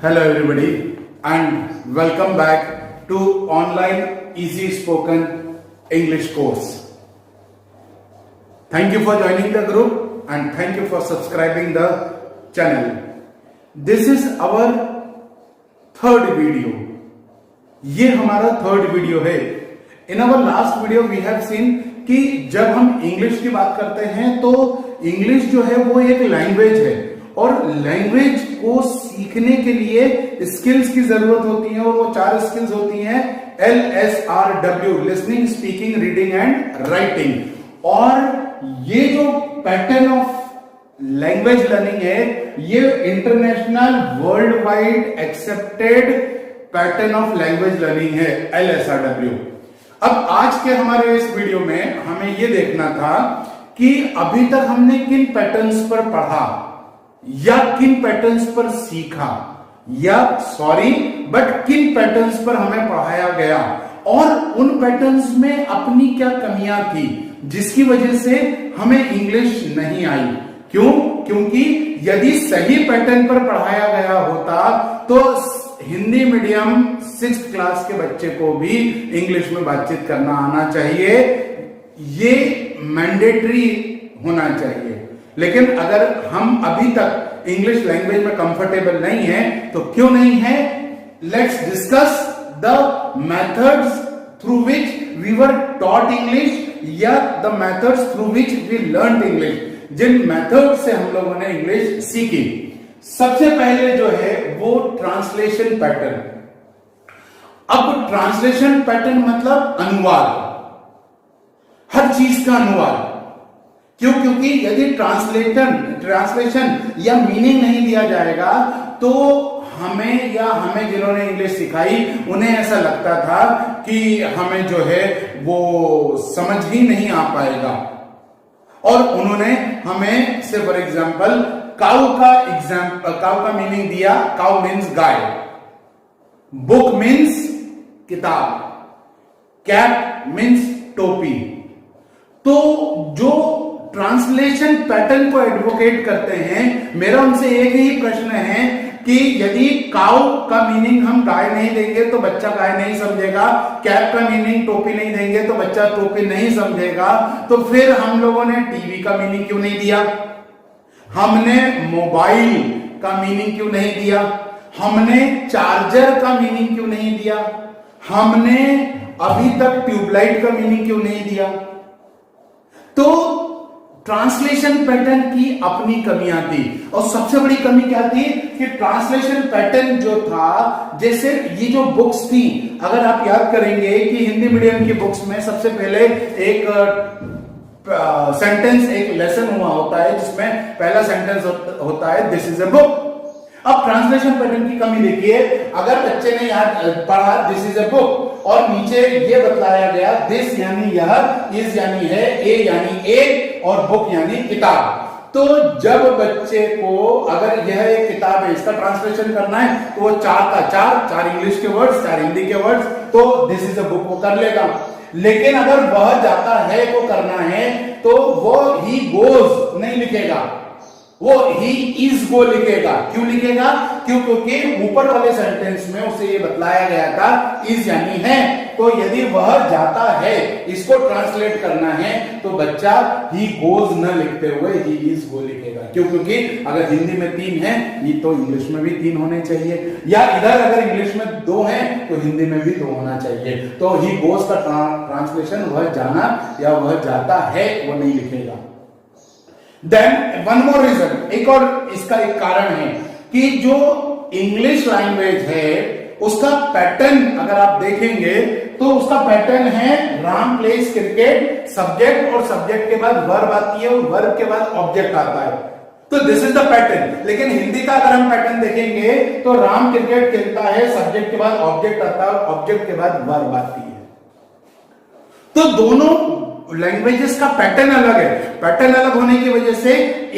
Hello everybody and welcome back to online easy spoken English course. Thank you for joining the group and thank you for subscribing the channel. This is our third video. ये हमारा third video है. In our last video we have seen कि जब हम English की बात करते हैं तो इंग्लिश जो है वो एक लैंग्वेज है और लैंग्वेज को सीखने के लिए स्किल्स की जरूरत होती है और वो 4 स्किल्स होती हैं LSRW, listening, speaking, reading and writing. और ये जो पैटर्न ऑफ लैंग्वेज लर्निंग है ये international world wide accepted pattern of language learning है LSRW. अब आज के हमारे इस वीडियो में हमें ये देखना था कि अभी तक हमने किन पैटर्न्स पर पढ़ा या किन पैटर्न्स पर सीखा या किन पैटर्न्स पर हमें पढ़ाया गया और उन पैटर्न्स में अपनी क्या कमियां थी जिसकी वजह से हमें इंग्लिश नहीं आई. क्यों? क्योंकि यदि सही पैटर्न पर पढ़ाया गया होता तो हिंदी मीडियम 6th क्लास के बच्चे को भी इंग्लिश में बातचीत करना आना चाहिए. ये मैंडेटरी होना चाहिए. लेकिन अगर हम अभी तक इंग्लिश लैंग्वेज में कंफर्टेबल नहीं है तो क्यों नहीं है? Let's discuss the methods through which we were taught English या the methods through which we learn English. जिन मेथड से हम लोगों ने इंग्लिश सीखी, सबसे पहले जो है वो ट्रांसलेशन पैटर्न. अब ट्रांसलेशन पैटर्न मतलब अनुवाद, हर चीज का अनुवाद. क्यों? क्योंकि यदि ट्रांसलेशन या मीनिंग नहीं दिया जाएगा तो हमें जिन्होंने इंग्लिश सिखाई उन्हें ऐसा लगता था कि हमें जो है वो समझ ही नहीं आ पाएगा. और उन्होंने हमें से फॉर एग्जाम्पल काउ का मीनिंग दिया. काउ मीन्स गाय, बुक मीन्स किताब, कैप मीन्स टोपी. तो जो ट्रांसलेशन पैटर्न को एडवोकेट करते हैं, मेरा उनसे एक ही प्रश्न है कि यदि काउ का मीनिंग हम गाय नहीं देंगे तो बच्चा गाय नहीं समझेगा, कैप का मीनिंग टोपी नहीं देंगे तो बच्चा टोपी नहीं समझेगा, तो फिर हम लोगों ने टीवी का मीनिंग क्यों नहीं दिया? हमने मोबाइल का मीनिंग क्यों नहीं दिया? हमने चार्जर का मीनिंग क्यों नहीं दिया? हमने अभी तक ट्यूबलाइट का मीनिंग क्यों नहीं दिया? तो ट्रांसलेशन पैटर्न की अपनी कमियां थी. और सबसे बड़ी कमी क्या थी कि ट्रांसलेशन पैटर्न जो था, जैसे ये जो बुक्स थी, अगर आप याद करेंगे कि हिंदी मीडियम की बुक्स में सबसे पहले एक सेंटेंस, एक लेसन हुआ होता है जिसमें पहला सेंटेंस होता है दिस इज अ बुक. अब ट्रांसलेशन पैटर्न की कमी देखिए, अगर बच्चे ने याद पढ़ा दिस इज अ बुक और नीचे ये बतलाया गया दिस यानी यह, इज यानी है, ए यानी एक और बुक यानी किताब, तो जब बच्चे को अगर यह एक किताब है इसका ट्रांसलेशन करना है तो वो 4 का 4 इंग्लिश के वर्ड्स, 4 हिंदी के वर्ड्स, तो दिस इज अ बुक वो कर लेगा. लेकिन अगर वह जाता है को करना है तो वो ही गोज नहीं लिखेगा, वो ही इज गो लिखेगा. क्यों लिखेगा? क्योंकि ऊपर वाले सेंटेंस में उसे ये बतलाया गया था इज यानी है, तो यदि वह जाता है इसको ट्रांसलेट करना है तो बच्चा ही गोज न लिखते हुए ही इज गो लिखेगा. क्यों? क्योंकि अगर हिंदी में 3 है ये तो इंग्लिश में भी 3 होने चाहिए, या इधर अगर इंग्लिश में 2 है तो हिंदी में भी 2 होना चाहिए. तो ही गोज का ट्रांसलेशन वह जाना या वह जाता है वो नहीं लिखेगा. देन वन मोर रीजन, एक और इसका एक कारण है कि जो इंग्लिश लैंग्वेज है उसका पैटर्न अगर आप देखेंगे तो उसका पैटर्न है राम प्लेस क्रिकेट, सब्जेक्ट और सब्जेक्ट के बाद वर्ब आती है और वर्ब के बाद ऑब्जेक्ट आता है. तो दिस इज द पैटर्न. लेकिन हिंदी का अगर हम पैटर्न देखेंगे तो राम क्रिकेट खेलता है, सब्जेक्ट के बाद ऑब्जेक्ट आता है और ऑब्जेक्ट के बाद वर्ब आती है. तो दोनों लैंग्वेजेस का पैटर्न अलग है। पैटर्न अलग होने की वजह से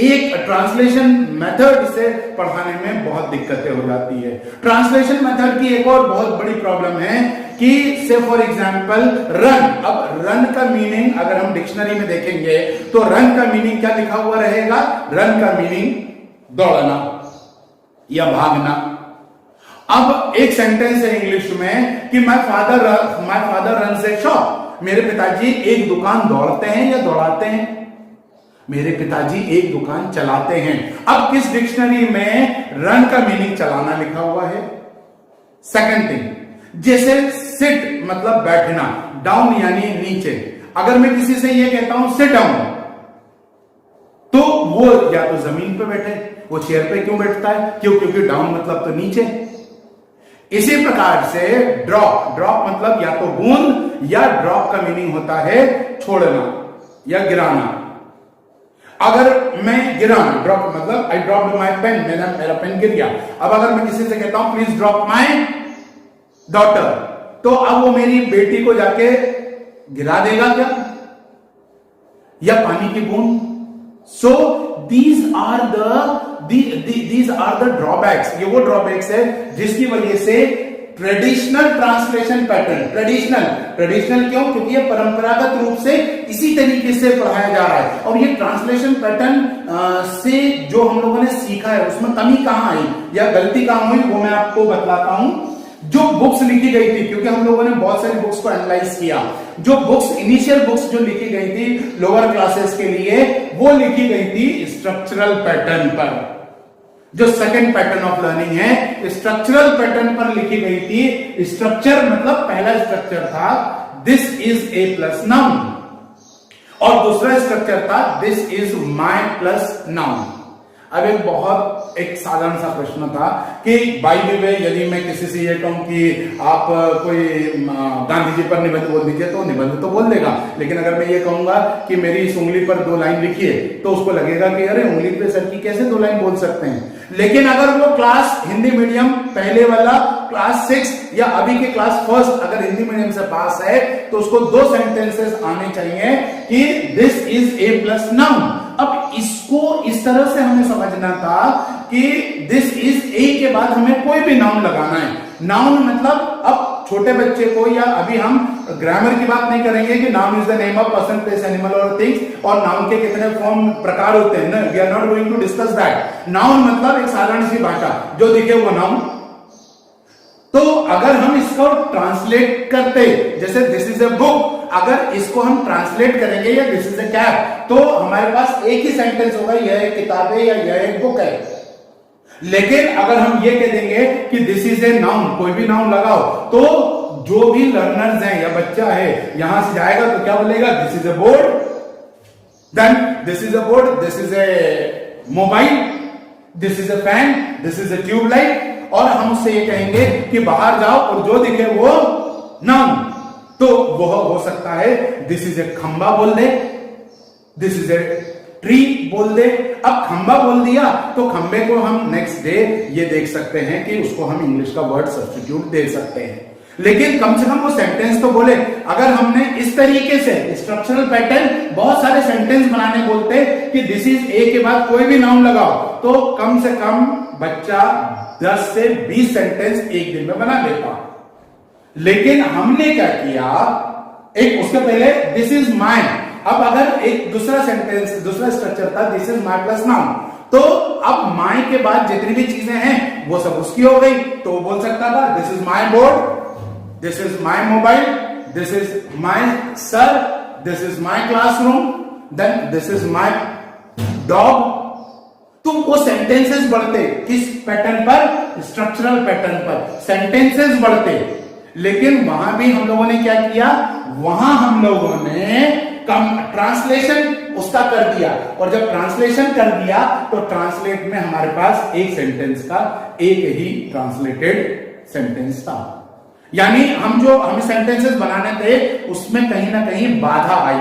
एक ट्रांसलेशन मेथड से पढ़ाने में बहुत दिक्कतें हो जाती है। ट्रांसलेशन मेथड की एक और बहुत बड़ी प्रॉब्लम है कि से फॉर एग्जांपल रन, अब रन का मीनिंग अगर हम डिक्शनरी में देखेंगे तो रन का मीनिंग क्या लिखा हुआ रहेगा? रन का मीनिंग दौड़ना या भागना। अब एक सेंटेंस है इंग्लिश में कि my father runs A shop, मेरे पिताजी एक दुकान दौड़ते हैं या दौड़ाते हैं? मेरे पिताजी एक दुकान चलाते हैं। अब किस डिक्शनरी में रन का मीनिंग चलाना लिखा हुआ है? सेकंड थिंग, जैसे सिट मतलब बैठना, डाउन यानी नीचे। अगर मैं किसी से ये कहता हूं सिट डाउन, तो वो या तो जमीन पे बैठे, वो चेयर पे क्यों बैठता है? क्योंकि डाउन मतलब तो नीचे। इसी प्रकार से ड्रॉप मतलब या तो बूंद, या ड्रॉप का मीनिंग होता है छोड़ना या गिराना। अगर मैं गिराना, ड्रॉप मतलब आई ड्रॉप माई पेन, मेरा पेन गिर गया। अब अगर मैं किसी से कहता हूं प्लीज ड्रॉप माई डॉटर, तो अब वो मेरी बेटी को जाके गिरा देगा क्या? या पानी की बूंद? सो these are the ड्रॉबैक्स। ये वो ड्रॉबैक्स है जिसकी वजह से ट्रेडिशनल ट्रांसलेशन पैटर्न, ट्रेडिशनल क्यों? क्योंकि ये परंपरागत रूप से इसी तरीके से पढ़ाया जा रहा है। और ये ट्रांसलेशन पैटर्न से जो हम लोगों ने सीखा है उसमें कमी कहां आई या गलती कहां हुई, वो मैं आपको बतलाता हूं। जो बुक्स लिखी गई थी, क्योंकि हम लोगों ने बहुत सारी बुक्स को एनालाइज किया, जो बुक्स इनिशियल बुक्स जो लिखी गई थी लोअर क्लासेस के लिए, वो लिखी गई थी स्ट्रक्चरल पैटर्न पर। जो सेकंड पैटर्न ऑफ लर्निंग है, स्ट्रक्चरल पैटर्न पर लिखी गई थी। स्ट्रक्चर मतलब पहला स्ट्रक्चर था this is A plus noun, और दूसरा स्ट्रक्चर था this is my plus noun. अब एक साधारण सा प्रश्न था कि बाय द वे यदि मैं किसी से ये कहूं कि आप कोई गांधी जी पर निबंध बोल दीजिए, तो निबंध तो बोल देगा। लेकिन अगर मैं ये कहूंगा कि मेरी इस उंगली पर 2 लाइन लिखिए, तो उसको लगेगा कि अरे उंगली पे सर की कैसे 2 लाइन बोल सकते हैं। लेकिन अगर वो क्लास हिंदी मीडियम पहले वाला क्लास 6 या अभी के क्लास 1 अगर हिंदी मीडियम से पास है, तो उसको 2 सेंटेंसेस आने चाहिए कि this is A plus noun. अब इसको इस तरह से हमें समझना था कि दिस इज ए के बाद हमें कोई भी नाउन लगाना है। नाउन मतलब अब छोटे बच्चे को, या अभी हम ग्रामर की बात नहीं करेंगे कि noun is the name of person, place, animal और थिंग्स, और नाउन के कितने फॉर्म प्रकार होते हैं ना, we are not going to discuss that. Noun मतलब एक साधारण सी भाषा, जो दिखे वो नाउन। तो अगर हम इसको ट्रांसलेट करते, जैसे दिस इज ए बुक, अगर इसको हम ट्रांसलेट करेंगे या दिस इज ए कैप, तो हमारे पास एक ही सेंटेंस होगा, यह एक किताब है या यह एक बुक है। लेकिन अगर हम ये कह देंगे कि दिस इज ए नाउन, कोई भी नाउन लगाओ, तो जो भी लर्नर्स हैं या बच्चा है यहां से जाएगा तो क्या बोलेगा? This is a board, then this is a board, this is a mobile, this is a fan, this is a tubelight. और हम उससे ये कहेंगे कि बाहर जाओ और जो दिखे वो नाउन, तो वह हो सकता है दिस इज ए खंबा बोल दे, दिस इज ए ट्री बोल दे। अब खंबा बोल दिया तो खंबे को हम नेक्स्ट डे ये देख सकते हैं कि उसको हम इंग्लिश का वर्ड सब्स्टिट्यूट दे सकते हैं। लेकिन कम से कम वो सेंटेंस तो बोले। अगर हमने इस तरीके से स्ट्रक्चरल पैटर्न बहुत सारे सेंटेंस बनाने बोलते कि दिस इज ए के बाद कोई भी नाउन लगाओ, तो कम से कम बच्चा 10 से 20 सेंटेंस एक दिन में बना लेता। लेकिन हमने क्या किया, एक उसके पहले दिस इज माय, अब अगर एक दूसरा सेंटेंस, दूसरा स्ट्रक्चर था this is my plus noun, तो अब माय के बाद जितनी भी चीजें हैं वो सब उसकी हो गई। तो वो बोल सकता था this is my board, this is my mobile, this is my sir, this is my classroom, then this is my dog. तो वो सेंटेंसेस बढ़ते किस पैटर्न पर? स्ट्रक्चरल पैटर्न पर सेंटेंसेस बढ़ते। लेकिन वहां भी हम लोगों ने क्या किया, वहां हम लोगों ने ट्रांसलेशन उसका कर दिया। और जब ट्रांसलेशन कर दिया तो ट्रांसलेट में हमारे पास एक सेंटेंस का एक ही ट्रांसलेटेड सेंटेंस था। यानी हमें सेंटेंसेस बनाने थे, उसमें कहीं ना कहीं बाधा आई।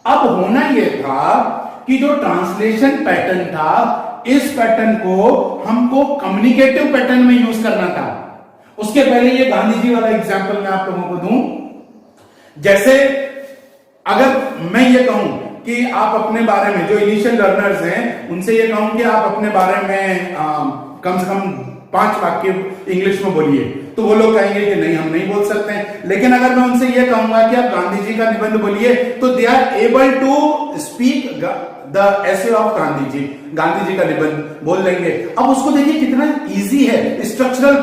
अब होना यह था कि जो ट्रांसलेशन पैटर्न था, इस पैटर्न को हमको कम्युनिकेटिव पैटर्न में यूज करना था। उसके पहले ये गांधी जी वाला एग्जांपल मैं आप लोगों को दूं। जैसे अगर मैं ये कहूं कि आप अपने बारे में, जो इनिशियल लर्नर्स हैं उनसे ये कहूं कि आप अपने बारे में कम से कम 5 वाक्य इंग्लिश में बोलिए, तो वो लोग कहेंगे कि नहीं, हम नहीं बोल सकते हैं। लेकिन अगर मैं उनसे ये कहूंगा कि आप गांधी जी का निबंध बोलिए, तो they are able to speak the essay of Gandhi ji, Gandhi ji का निबंध बोल लेंगे। अब उसको देखिए कितना इजी है। स्ट्रक्चरल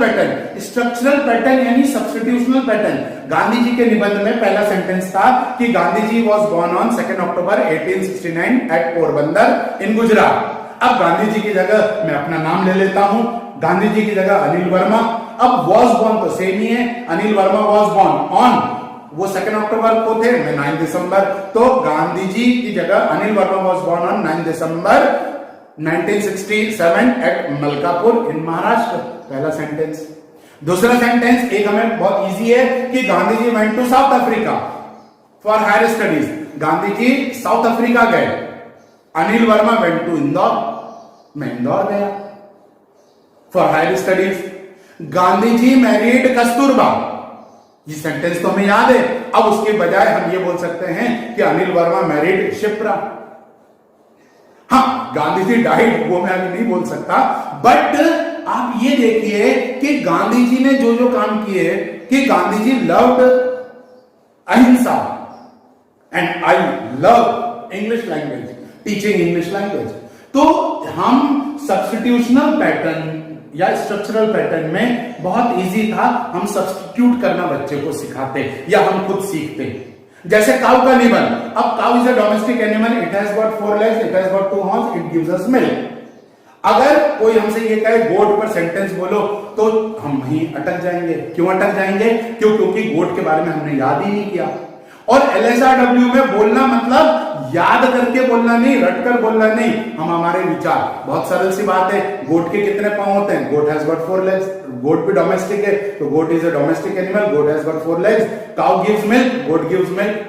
पैटर्न यानी सब्स्टिट्यूशनल पैटर्न। गांधी जी के निबंध में पहला सेंटेंस था कि Gandhi ji was born on 2 October 1869 at Porbandar in Gujarat. अब गांधी जी की जगह मैं अपना नाम ले लेता हूं, गांधी जी की जगह अनिल वर्मा। अब वॉज बोर्न तो सेम ही है, Anil Verma was born on, वो 2 अक्टूबर को थे, मैं 9 दिसंबर, तो गांधी जी की जगह Anil Verma was born on 9 December 1967 at Malkapur in Maharashtra. पहला सेंटेंस। दूसरा सेंटेंस एक हमें बहुत इजी है कि Gandhi ji went to South Africa for higher studies. Gandhi ji South Africa गए। अनिल वर्मा वेंट टू इंदौर, मैं इंदौर गया for higher studies. Gandhi ji married Kasturba, ये सेंटेंस तो हमें याद है। अब उसके बजाय हम ये बोल सकते हैं कि अनिल वर्मा मैरिड शिप्रा। हाँ, गांधी जी डाइड, वो मैं अभी नहीं बोल सकता, बट आप ये देखिए कि गांधी जी ने जो जो काम किए, कि गांधी जी लव्ड अहिंसा and I love English language, teaching English language. तो हम सब्स्टिट्यूशनल पैटर्न या स्ट्रक्चरल पैटर्न में बहुत इजी था, हम सब्स्टिट्यूट करना बच्चे को सिखाते या हम खुद सीखते। जैसे काउ का निबंध। अब cow is a domestic animal, it has got 4 legs, it has got 2 horns, it gives us milk. अगर कोई हमसे ये कहे गोट पर सेंटेंस बोलो, तो हम वहीं अटक जाएंगे। क्यों अटक जाएंगे? क्योंकि गोट के बारे में हमने याद ही नहीं किया। और LSRW में बोलना मतलब याद करके बोलना नहीं, रटकर बोलना नहीं, हम हमारे विचार। बहुत सरल सी बात है। गोट के कितने पांव होते हैं? Goat has got 4 legs। Goat भी डोमेस्टिक है, तो goat is a domestic animal, goat has got 4 legs। Cow gives milk, goat gives milk,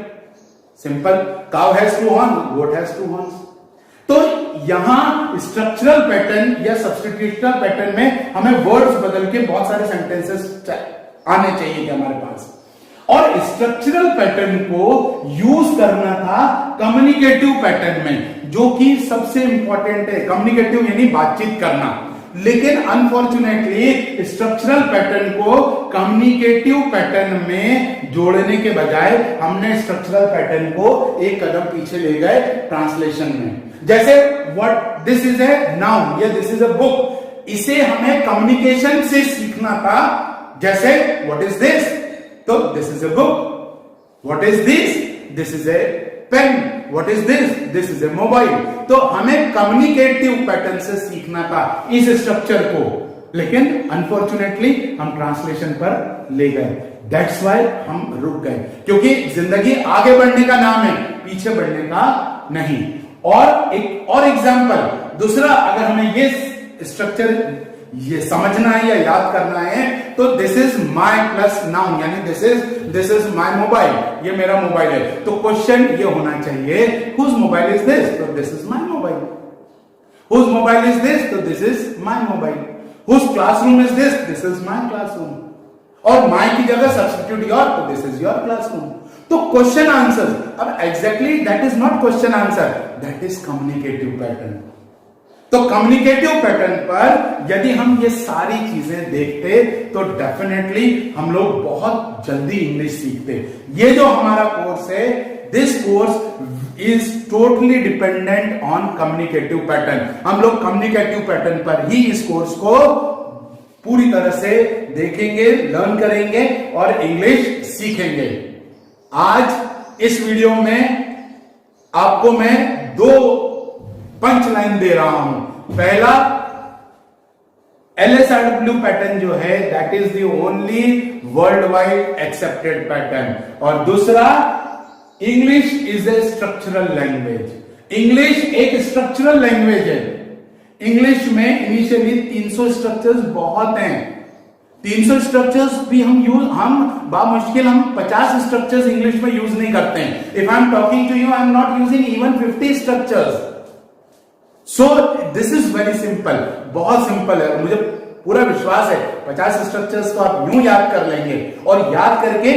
simple. Cow has 2 horns, goat has 2 horns। तो यहां स्ट्रक्चरल पैटर्न या सब्स्टिट्यूशनल पैटर्न में हमें words बदल के बहुत सारे सेंटेंसेस आने चाहिए हमारे पास। और स्ट्रक्चरल पैटर्न को यूज करना था कम्युनिकेटिव पैटर्न में, जो कि सबसे इंपॉर्टेंट है। कम्युनिकेटिव यानी बातचीत करना। लेकिन अनफॉर्चुनेटली स्ट्रक्चरल पैटर्न को कम्युनिकेटिव पैटर्न में जोड़ने के बजाय हमने स्ट्रक्चरल पैटर्न को एक कदम पीछे ले गए ट्रांसलेशन में। जैसे what this is a noun या दिस इज अ बुक, इसे हमें कम्युनिकेशन से सीखना था। जैसे व्हाट इज दिस, तो this is a book. What is this, this is a pen. What is this is a mobile. तो हमें कम्युनिकेटिव पैटर्न से सीखना था इस स्ट्रक्चर को, लेकिन अनफॉर्चुनेटली हम ट्रांसलेशन पर ले गए। दैट्स वाई हम रुक गए, क्योंकि जिंदगी आगे बढ़ने का नाम है, पीछे बढ़ने का नहीं। और एक और एग्जांपल, दूसरा, अगर हमें ये स्ट्रक्चर ये समझना है या याद करना है, तो this is my plus noun, यानी दिस इज माई मोबाइल, ये मेरा मोबाइल है। तो क्वेश्चन ये होना चाहिए, हुज मोबाइल इज दिस, तो this is my mobile. Whose mobile is this, तो this is my mobile. Whose classroom is this is my classroom. और माई की जगह सब्स्टिट्यूट योर, तो दिस इज योर क्लासरूम। तो क्वेश्चन आंसर, अब exactly that is not question answer, that is communicative pattern. तो communicative pattern पर यदि हम ये सारी चीजें देखते, तो डेफिनेटली हम लोग बहुत जल्दी इंग्लिश सीखते। ये जो हमारा कोर्स है, this course is totally dependent on communicative pattern. हम लोग कम्युनिकेटिव पैटर्न पर ही इस कोर्स को पूरी तरह से देखेंगे, लर्न करेंगे और इंग्लिश सीखेंगे। आज इस वीडियो में आपको मैं 2 पंच लाइन दे रहा हूं। पहला, LSRW पैटर्न जो है, that is the only world wide accepted pattern. और दूसरा, English is a structural language. English एक स्ट्रक्चरल लैंग्वेज है। इंग्लिश में इनिशियली 300 स्ट्रक्चर्स बहुत हैं। 300 स्ट्रक्चर्स भी हम बामुश्किल 50 स्ट्रक्चर्स इंग्लिश में यूज नहीं करते हैं। If I am talking to you, I am not using even 50 structures. So this is very simple, बहुत सिंपल है। मुझे पूरा विश्वास है 50 स्ट्रक्चर्स को आप यूं याद कर लेंगे और याद करके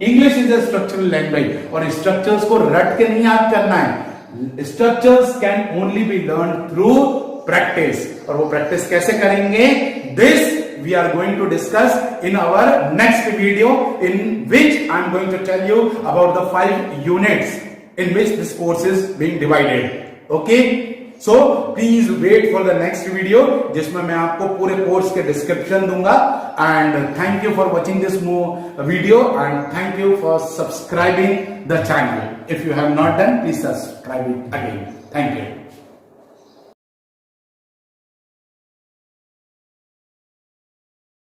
English is a structural language और स्ट्रक्चर्स को रट के नहीं याद करना है. Structures can only be learn through practice. और वो प्रैक्टिस कैसे करेंगे? This we are going to discuss in our next video, in which I am going to tell you about the 5 units in which this course is being divided. Okay, so please wait for the next video जिसमें मैं आपको पूरे course के description दूंगा. And thank you for watching this video and thank you for subscribing the channel. If you have not done, please subscribe it again. Thank you.